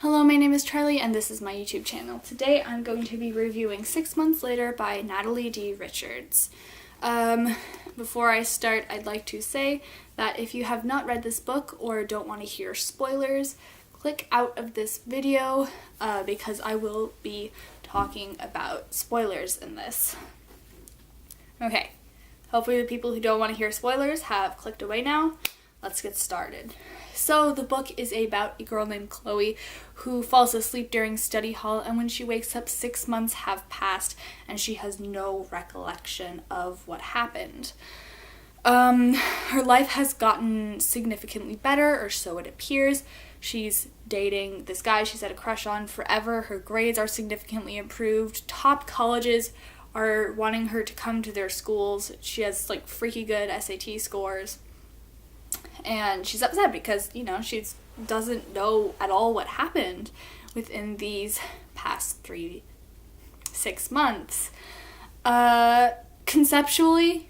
Hello, my name is Charlie and this is my YouTube channel. Today I'm going to be reviewing 6 Months Later by Natalie D. Richards. Before I start, I'd like to say that if you have not read this book or don't want to hear spoilers, click out of this video because I will be talking about spoilers in this. Okay, hopefully the people who don't want to hear spoilers have clicked away now. Let's get started. So the book is about a girl named Chloe who falls asleep during study hall, and when she wakes up 6 months have passed and she has no recollection of what happened. Her life has gotten significantly better, or so it appears. She's dating this guy she's had a crush on forever. Her grades are significantly improved. Top colleges are wanting her to come to their schools. She has like freaky good SAT scores. And she's upset because, she doesn't know at all what happened within these past 6 months. Conceptually,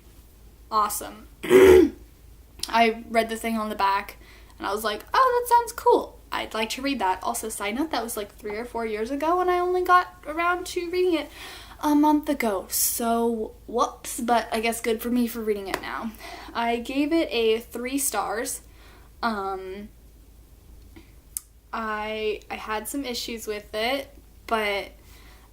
awesome. I read the thing on the back and I was like, oh, that sounds cool. I'd like to read that. Also, side note, that was like 3 or 4 years ago and I only got around to reading it a month ago, so whoops, but I guess good for me for reading it now. I gave it a 3 stars. I had some issues with it, but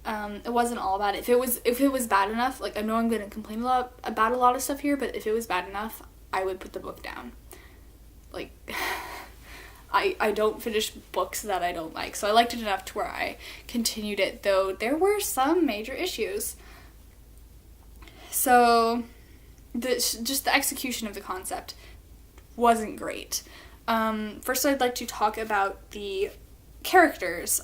it wasn't all bad. If it was bad enough, like I know I'm gonna complain about a lot of stuff here, but if it was bad enough, I would put the book down. Like I don't finish books that I don't like, so I liked it enough to where I continued it, though there were some major issues. So, just the execution of the concept wasn't great. First I'd like to talk about the characters.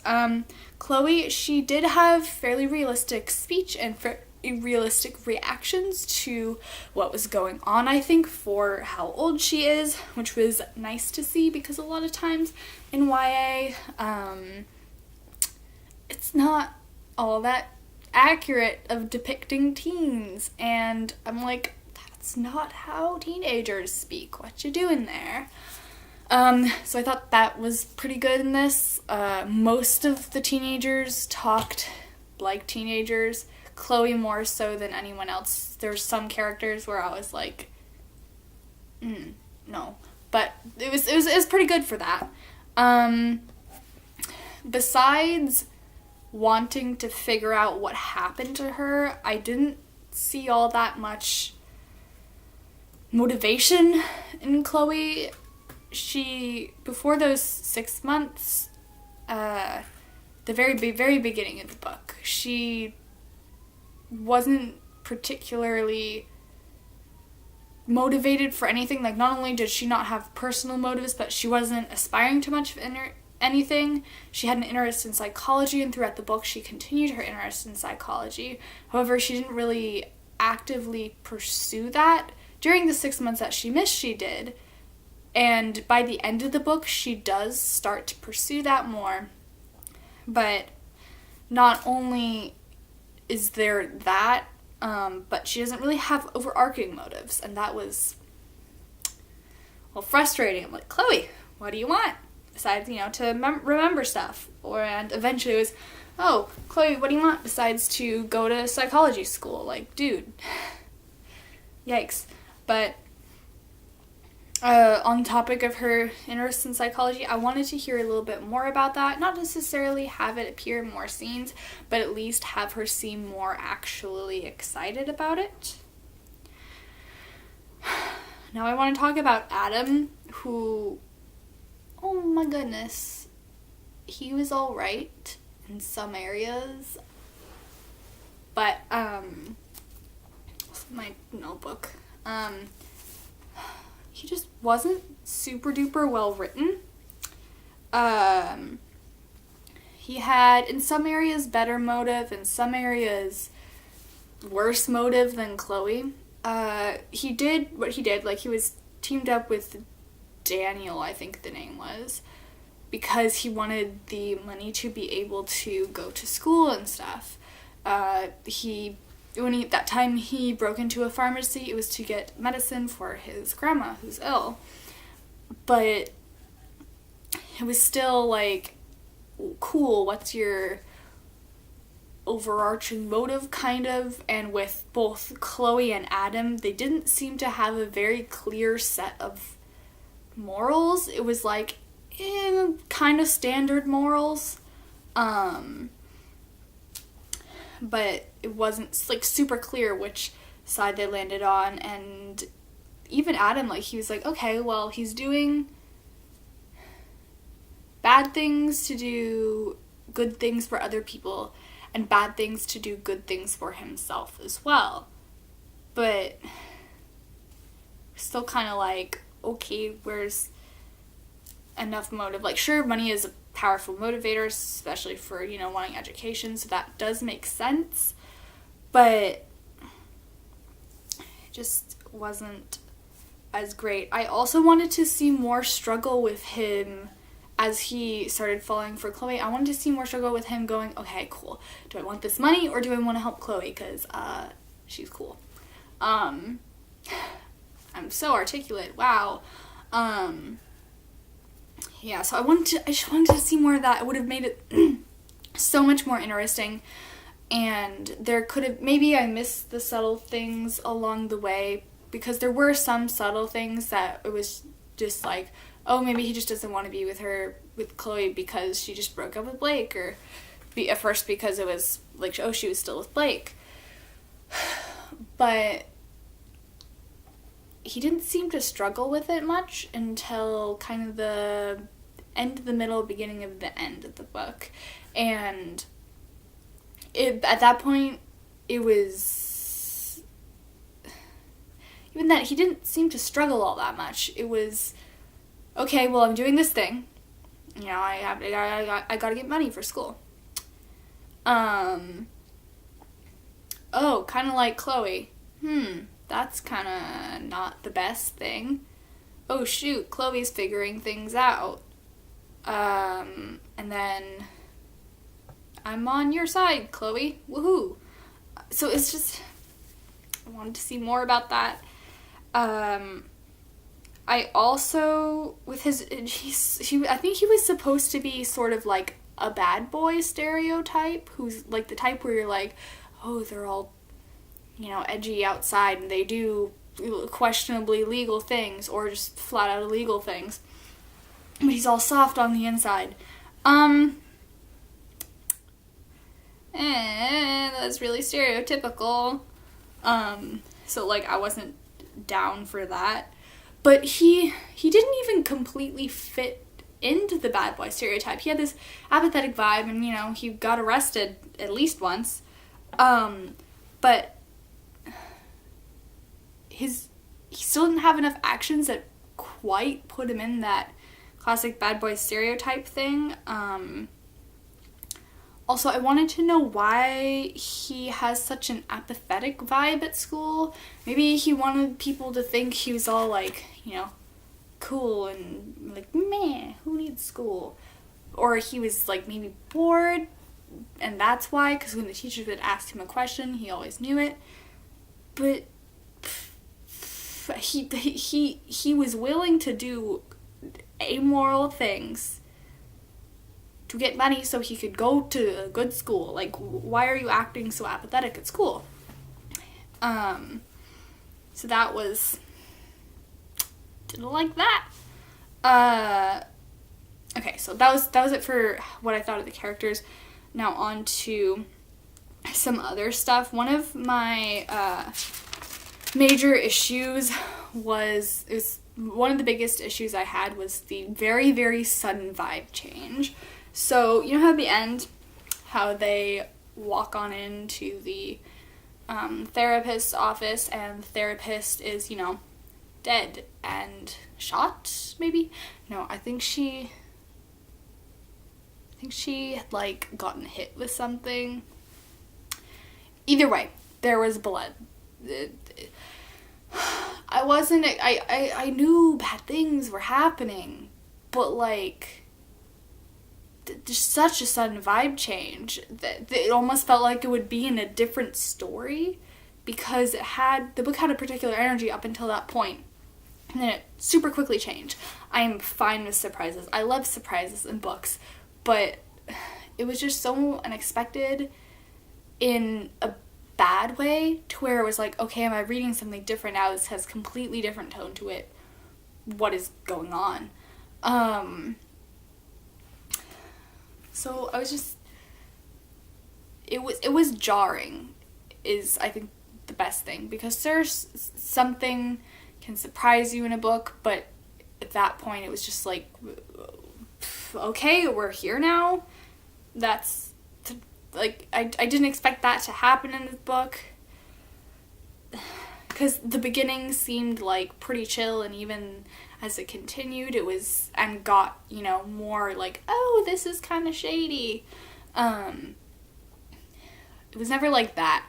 Chloe, she did have fairly realistic speech and realistic reactions to what was going on, I think, for how old she is, which was nice to see because a lot of times in YA, it's not all that accurate of depicting teens, and I'm like, that's not how teenagers speak. What you doing there? So I thought that was pretty good in this. Most of the teenagers talked like teenagers. Chloe more so than anyone else. There's some characters where I was like, no. But it was pretty good for that. Besides wanting to figure out what happened to her, I didn't see all that much motivation in Chloe. She, before those 6 months, the very beginning of the book, she wasn't particularly motivated for anything. Like, not only did she not have personal motives, but she wasn't aspiring to much of anything. She had an interest in psychology, and throughout the book she continued her interest in psychology. However, she didn't really actively pursue that. During the 6 months that she missed, she did. And by the end of the book, she does start to pursue that more. But not only is there that, but she doesn't really have overarching motives. And that was, frustrating. I'm like, Chloe, what do you want? Besides, to remember stuff. And eventually it was, oh, Chloe, what do you want? Besides to go to psychology school. Like, dude. Yikes. But on topic of her interest in psychology, I wanted to hear a little bit more about that. Not necessarily have it appear in more scenes, but at least have her seem more actually excited about it. Now I want to talk about Adam, who, oh my goodness, he was alright in some areas, but, my notebook, he just wasn't super duper well written. He had, in some areas, better motive, in some areas, worse motive than Chloe. He did what he did, like he was teamed up with Daniel, I think the name was, because he wanted the money to be able to go to school and stuff. That time he broke into a pharmacy, it was to get medicine for his grandma who's ill. But it was still like cool, what's your overarching motive, kind of. And with both Chloe and Adam, they didn't seem to have a very clear set of morals. It was like kind of standard morals, but it wasn't like super clear which side they landed on. And even Adam, like, he was like, okay, well, he's doing bad things to do good things for other people, and bad things to do good things for himself as well. But still kind of like, okay, where's enough motive? Like, sure, money is a powerful motivator, especially for, wanting education, so that does make sense, but it just wasn't as great. I also wanted to see more struggle with him as he started falling for Chloe. I wanted to see more struggle with him going, okay, cool, do I want this money or do I want to help Chloe because she's cool. I'm so articulate, wow. Yeah, so I just wanted to see more of that. It would have made it so much more interesting, and there could have, maybe I missed the subtle things along the way, because there were some subtle things that it was just like, oh, maybe he just doesn't want to be with Chloe because she just broke up with Blake, or at first because it was like, oh, she was still with Blake. But he didn't seem to struggle with it much until kind of the end of the middle, beginning of the end of the book. And at that point, it was, even that, he didn't seem to struggle all that much. It was, okay, well, I'm doing this thing. I gotta get money for school. Oh, kind of like Chloe. That's kind of not the best thing. Oh, shoot, Chloe's figuring things out. And then I'm on your side, Chloe. Woohoo. So it's just, I wanted to see more about that. I also, with I think he was supposed to be sort of like a bad boy stereotype, who's like the type where you're like, oh, they're all, edgy outside and they do questionably legal things or just flat out illegal things, but he's all soft on the inside. That's really stereotypical. So like, I wasn't down for that. But he didn't even completely fit into the bad boy stereotype. He had this apathetic vibe, and, he got arrested at least once. But he still didn't have enough actions that quite put him in that classic bad boy stereotype thing. Also, I wanted to know why he has such an apathetic vibe at school. Maybe he wanted people to think he was all like, cool and like, meh, who needs school? Or he was like maybe bored, and that's why, because when the teacher would ask him a question, he always knew it. But he was willing to do amoral things to get money so he could go to a good school. Like, why are you acting so apathetic at school? So that was, didn't like that. Okay, so that was it for what I thought of the characters. Now on to some other stuff. One of my major issues was one of the biggest issues I had was the very, very sudden vibe change. So, you know how at the end, how they walk on into the therapist's office, and the therapist is, dead and shot, maybe? No, I think she had, like, gotten hit with something. Either way, there was blood. I knew bad things were happening, but, like, just such a sudden vibe change that it almost felt like it would be in a different story, because the book had a particular energy up until that point, and then it super quickly changed. I am fine with surprises. I love surprises in books, but it was just so unexpected in a bad way, to where it was like, okay, am I reading something different now? This has completely different tone to it. What is going on? So I was just, it was jarring, is I think the best thing, because there's something can surprise you in a book, but at that point it was just like, okay, we're here now. That's like, I didn't expect that to happen in this book, because the beginning seemed like pretty chill, and even as it continued, it was, and got, you know, more like, oh, this is kind of shady. It was never like that.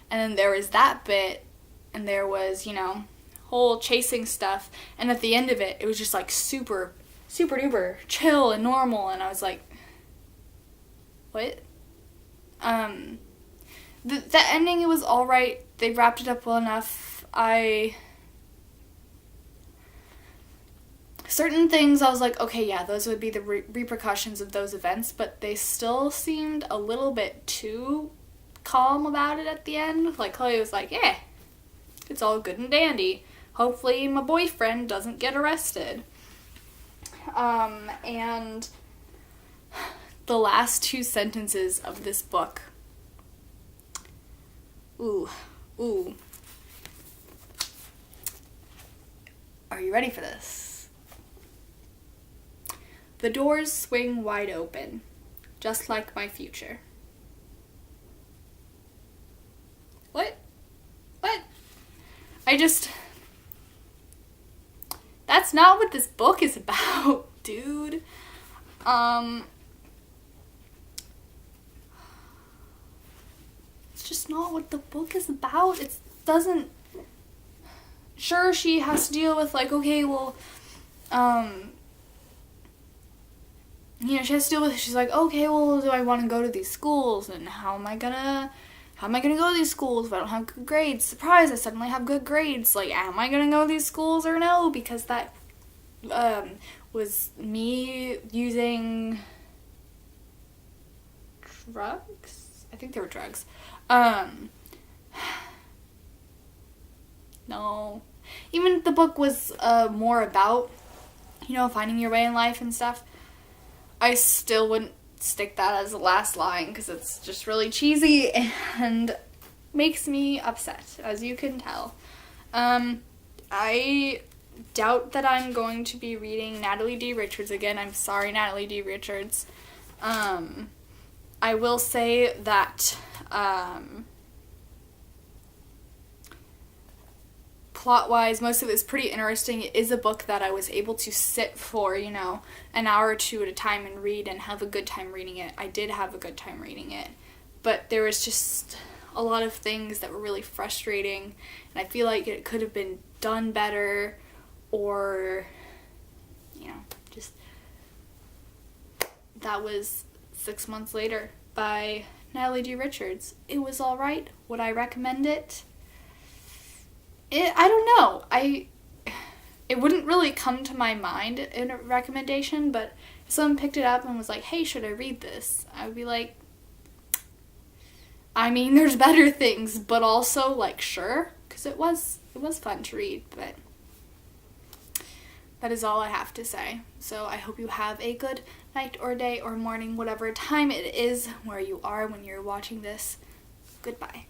And then there was that bit, and there was, you know, whole chasing stuff, and at the end of it, it was just like super duper chill and normal, and I was like, what? The ending, it was alright. They wrapped it up well enough. Certain things I was like, okay, yeah, those would be the repercussions of those events, but they still seemed a little bit too calm about it at the end. Like, Chloe was like, yeah, it's all good and dandy. Hopefully my boyfriend doesn't get arrested. And the last 2 sentences of this book. Ooh. Are you ready for this? The doors swing wide open, just like my future. What? That's not what this book is about, dude. It's just not what the book is about. It doesn't... Sure, she has to deal with, like, okay, well, you know, she has to deal with, she's like, okay, well, do I want to go to these schools, and how am I gonna go to these schools if I don't have good grades? Surprise, I suddenly have good grades. Like, am I gonna go to these schools or no? Because that, was me using drugs? I think they were drugs. No. Even the book was, more about, you know, finding your way in life and stuff. I still wouldn't stick that as the last line, because it's just really cheesy and makes me upset, as you can tell. I doubt that I'm going to be reading Natalie D. Richards again. I'm sorry, Natalie D. Richards. I will say that, plot-wise, most of it is pretty interesting. It is a book that I was able to sit for, you know, an hour or 2 at a time and read and have a good time reading it. I did have a good time reading it. But there was just a lot of things that were really frustrating, and I feel like it could have been done better, or, you know, just... That was 6 months later by Natalie D. Richards. It was alright. Would I recommend it? I don't know. It wouldn't really come to my mind in a recommendation, but if someone picked it up and was like, hey, should I read this? I would be like, I mean, there's better things, but also, like, sure, because it was fun to read, but that is all I have to say. So I hope you have a good night or day or morning, whatever time it is where you are when you're watching this. Goodbye.